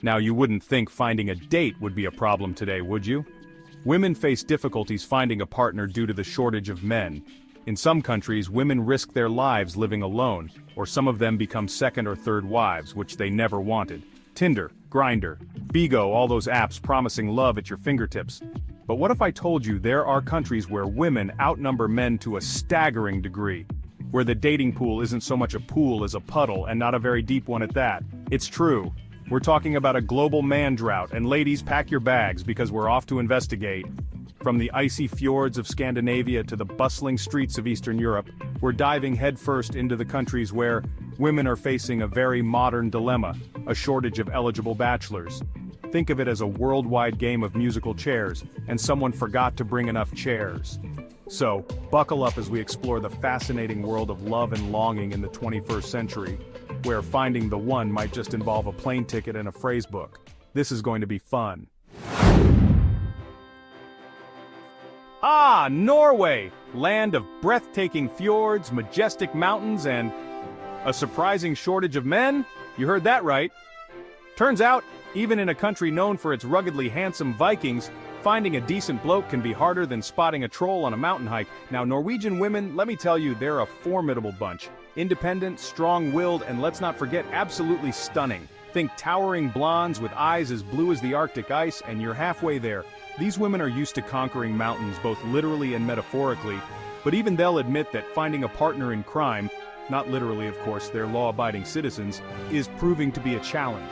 Now, you wouldn't think finding a date would be a problem today, would you? Women face difficulties finding a partner due to the shortage of men. In some countries, women risk their lives living alone, or some of them become second or third wives, which they never wanted. Tinder, Grindr, Bigo, all those apps promising love at your fingertips. But what if I told you there are countries where women outnumber men to a staggering degree? Where the dating pool isn't so much a pool as a puddle, and not a very deep one at that. It's true. We're talking about a global man drought, and ladies, pack your bags because we're off to investigate. From the icy fjords of Scandinavia to the bustling streets of Eastern Europe, we're diving headfirst into the countries where women are facing a very modern dilemma, a shortage of eligible bachelors. Think of it as a worldwide game of musical chairs, and someone forgot to bring enough chairs. So, buckle up as we explore the fascinating world of love and longing in the 21st century, where finding the one might just involve a plane ticket and a phrase book. This is going to be fun. Ah, Norway! Land of breathtaking fjords, majestic mountains, and a surprising shortage of men? You heard that right. Turns out, even in a country known for its ruggedly handsome Vikings, finding a decent bloke can be harder than spotting a troll on a mountain hike. Now, Norwegian women, let me tell you, they're a formidable bunch. Independent, strong-willed, and let's not forget, absolutely stunning. Think towering blondes with eyes as blue as the Arctic ice, and you're halfway there. These women are used to conquering mountains both literally and metaphorically, but even they'll admit that finding a partner in crime, not literally of course, they're law-abiding citizens, is proving to be a challenge.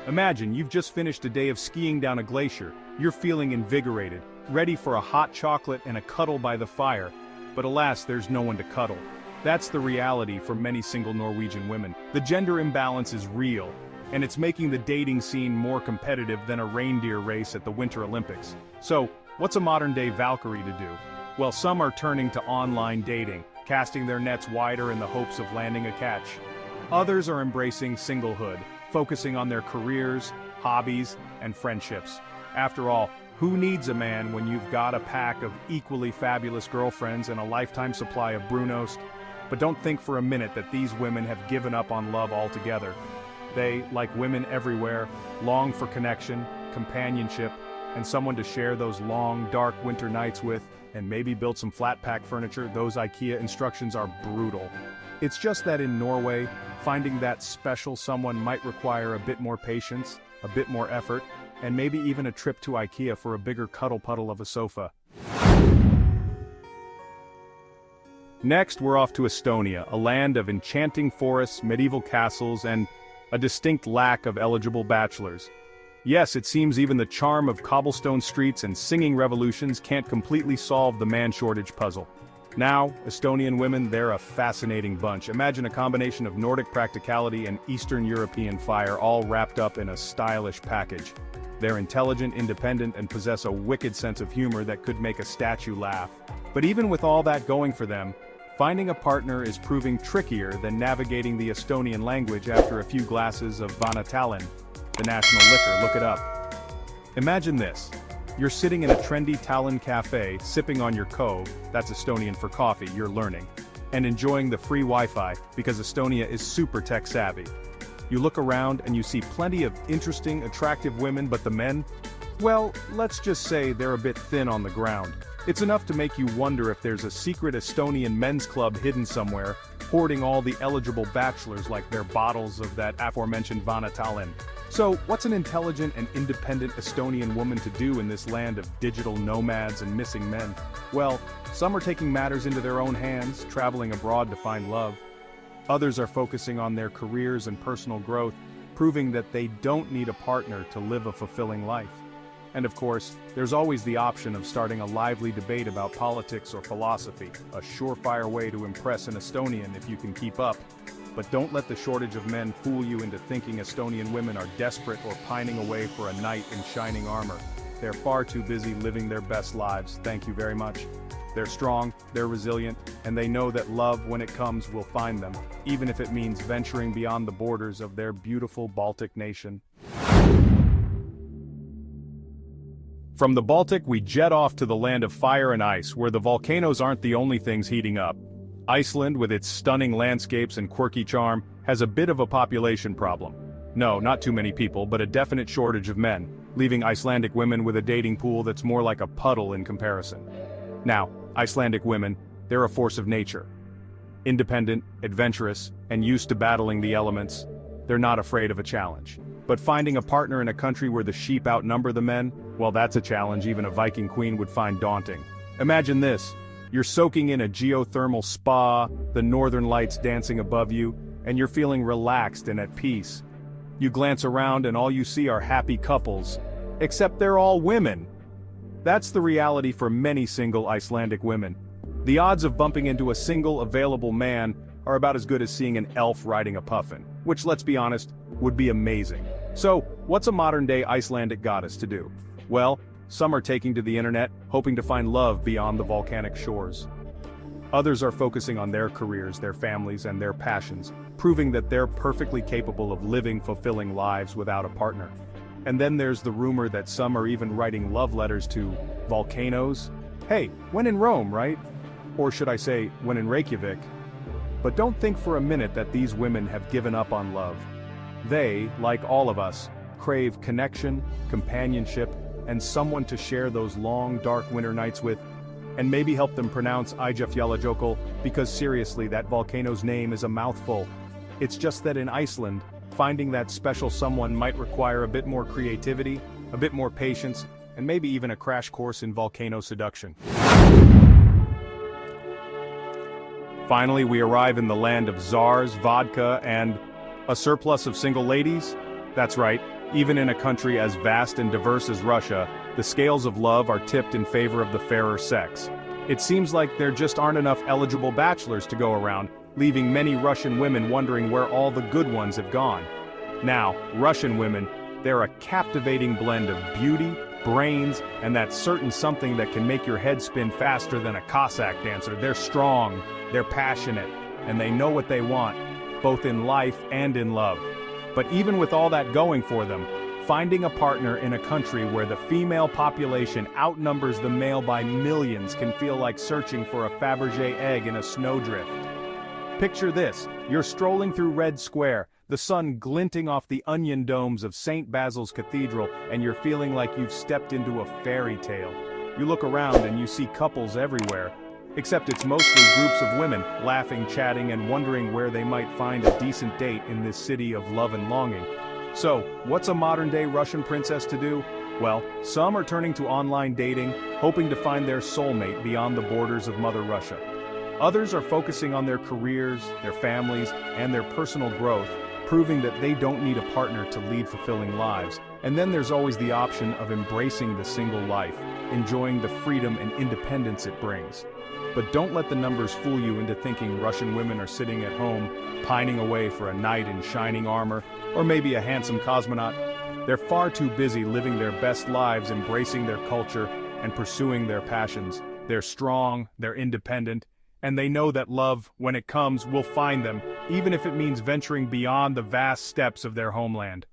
Imagine you've just finished a day of skiing down a glacier. You're feeling invigorated, ready for a hot chocolate and a cuddle by the fire. But alas, there's no one to cuddle. That's the reality for many single Norwegian women. The gender imbalance is real, and it's making the dating scene more competitive than a reindeer race at the Winter Olympics. So, what's a modern-day Valkyrie to do? Well, some are turning to online dating, casting their nets wider in the hopes of landing a catch. Others are embracing singlehood, focusing on their careers, hobbies, and friendships. After all, who needs a man when you've got a pack of equally fabulous girlfriends and a lifetime supply of Brunost? But don't think for a minute that these women have given up on love altogether. They, like women everywhere, long for connection, companionship, and someone to share those long, dark winter nights with, and maybe build some flat-pack furniture. Those IKEA instructions are brutal. It's just that in Norway, finding that special someone might require a bit more patience, a bit more effort, and maybe even a trip to IKEA for a bigger cuddle puddle of a sofa. Next, we're off to Estonia, a land of enchanting forests, medieval castles, and a distinct lack of eligible bachelors. Yes, it seems even the charm of cobblestone streets and singing revolutions can't completely solve the man shortage puzzle. Now, Estonian women, they're a fascinating bunch. Imagine a combination of Nordic practicality and Eastern European fire all wrapped up in a stylish package. They're intelligent, independent, and possess a wicked sense of humor that could make a statue laugh. But even with all that going for them, finding a partner is proving trickier than navigating the Estonian language after a few glasses of Vanatallinn, the national liquor. Look it up. Imagine this. You're sitting in a trendy Tallinn cafe, sipping on your cove, that's Estonian for coffee, you're learning, and enjoying the free Wi-Fi, because Estonia is super tech-savvy. You look around and you see plenty of interesting, attractive women, but the men? Well, let's just say they're a bit thin on the ground. It's enough to make you wonder if there's a secret Estonian men's club hidden somewhere, hoarding all the eligible bachelors like their bottles of that aforementioned Vanatallinn. So, what's an intelligent and independent Estonian woman to do in this land of digital nomads and missing men? Well, some are taking matters into their own hands, traveling abroad to find love. Others are focusing on their careers and personal growth, proving that they don't need a partner to live a fulfilling life. And of course, there's always the option of starting a lively debate about politics or philosophy, a surefire way to impress an Estonian if you can keep up. But don't let the shortage of men fool you into thinking Estonian women are desperate or pining away for a knight in shining armor. They're far too busy living their best lives, thank you very much. They're strong, they're resilient, and they know that love, when it comes, will find them, even if it means venturing beyond the borders of their beautiful Baltic nation. From the Baltic, we jet off to the land of fire and ice, where the volcanoes aren't the only things heating up. Iceland, with its stunning landscapes and quirky charm, has a bit of a population problem. No, not too many people, but a definite shortage of men, leaving Icelandic women with a dating pool that's more like a puddle in comparison. Now, Icelandic women, they're a force of nature. Independent, adventurous, and used to battling the elements, they're not afraid of a challenge. But finding a partner in a country where the sheep outnumber the men, well, that's a challenge even a Viking queen would find daunting. Imagine this, you're soaking in a geothermal spa, the northern lights dancing above you, and you're feeling relaxed and at peace. You glance around and all you see are happy couples, except they're all women. That's the reality for many single Icelandic women. The odds of bumping into a single available man are about as good as seeing an elf riding a puffin, which, let's be honest, would be amazing. So, what's a modern-day Icelandic goddess to do? Well, some are taking to the internet, hoping to find love beyond the volcanic shores. Others are focusing on their careers, their families, and their passions, proving that they're perfectly capable of living fulfilling lives without a partner. And then there's the rumor that some are even writing love letters to volcanoes. Hey, when in Rome, right? Or should I say, when in Reykjavik? But don't think for a minute that these women have given up on love. They, like all of us, crave connection, companionship, and someone to share those long, dark winter nights with, and maybe help them pronounce Eyjafjallajökull, because seriously, that volcano's name is a mouthful. It's just that in Iceland, finding that special someone might require a bit more creativity, a bit more patience, and maybe even a crash course in volcano seduction. Finally, we arrive in the land of czars, vodka, and a surplus of single ladies? That's right, even in a country as vast and diverse as Russia, the scales of love are tipped in favor of the fairer sex. It seems like there just aren't enough eligible bachelors to go around, leaving many Russian women wondering where all the good ones have gone. Now, Russian women, they're a captivating blend of beauty, brains, and that certain something that can make your head spin faster than a Cossack dancer. They're strong, they're passionate, and they know what they want, both in life and in love. But even with all that going for them, finding a partner in a country where the female population outnumbers the male by millions can feel like searching for a Fabergé egg in a snowdrift. Picture this, you're strolling through Red Square, the sun glinting off the onion domes of St. Basil's Cathedral, and you're feeling like you've stepped into a fairy tale. You look around and you see couples everywhere, except it's mostly groups of women, laughing, chatting, and wondering where they might find a decent date in this city of love and longing. So, what's a modern-day Russian princess to do? Well, some are turning to online dating, hoping to find their soulmate beyond the borders of Mother Russia. Others are focusing on their careers, their families, and their personal growth, proving that they don't need a partner to lead fulfilling lives. And then there's always the option of embracing the single life, enjoying the freedom and independence it brings. But don't let the numbers fool you into thinking Russian women are sitting at home, pining away for a knight in shining armor, or maybe a handsome cosmonaut. They're far too busy living their best lives, embracing their culture, and pursuing their passions. They're strong, they're independent, and they know that love, when it comes, will find them, even if it means venturing beyond the vast steppes of their homeland.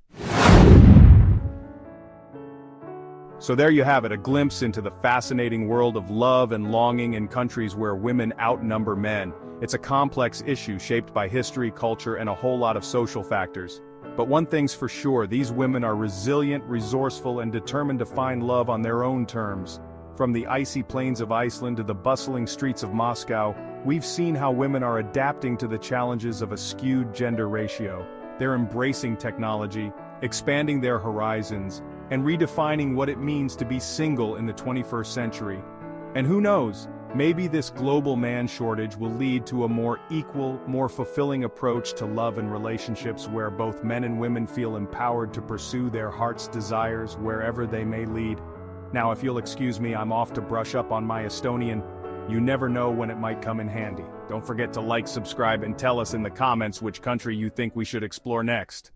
So there you have it, a glimpse into the fascinating world of love and longing in countries where women outnumber men. It's a complex issue shaped by history, culture, and a whole lot of social factors. But one thing's for sure, these women are resilient, resourceful, and determined to find love on their own terms. From the icy plains of Iceland to the bustling streets of Moscow, we've seen how women are adapting to the challenges of a skewed gender ratio. They're embracing technology, expanding their horizons, and redefining what it means to be single in the 21st century. And who knows, maybe this global man shortage will lead to a more equal, more fulfilling approach to love and relationships where both men and women feel empowered to pursue their heart's desires wherever they may lead. Now, if you'll excuse me, I'm off to brush up on my Estonian. You never know when it might come in handy. Don't forget to like, subscribe, and tell us in the comments which country you think we should explore next.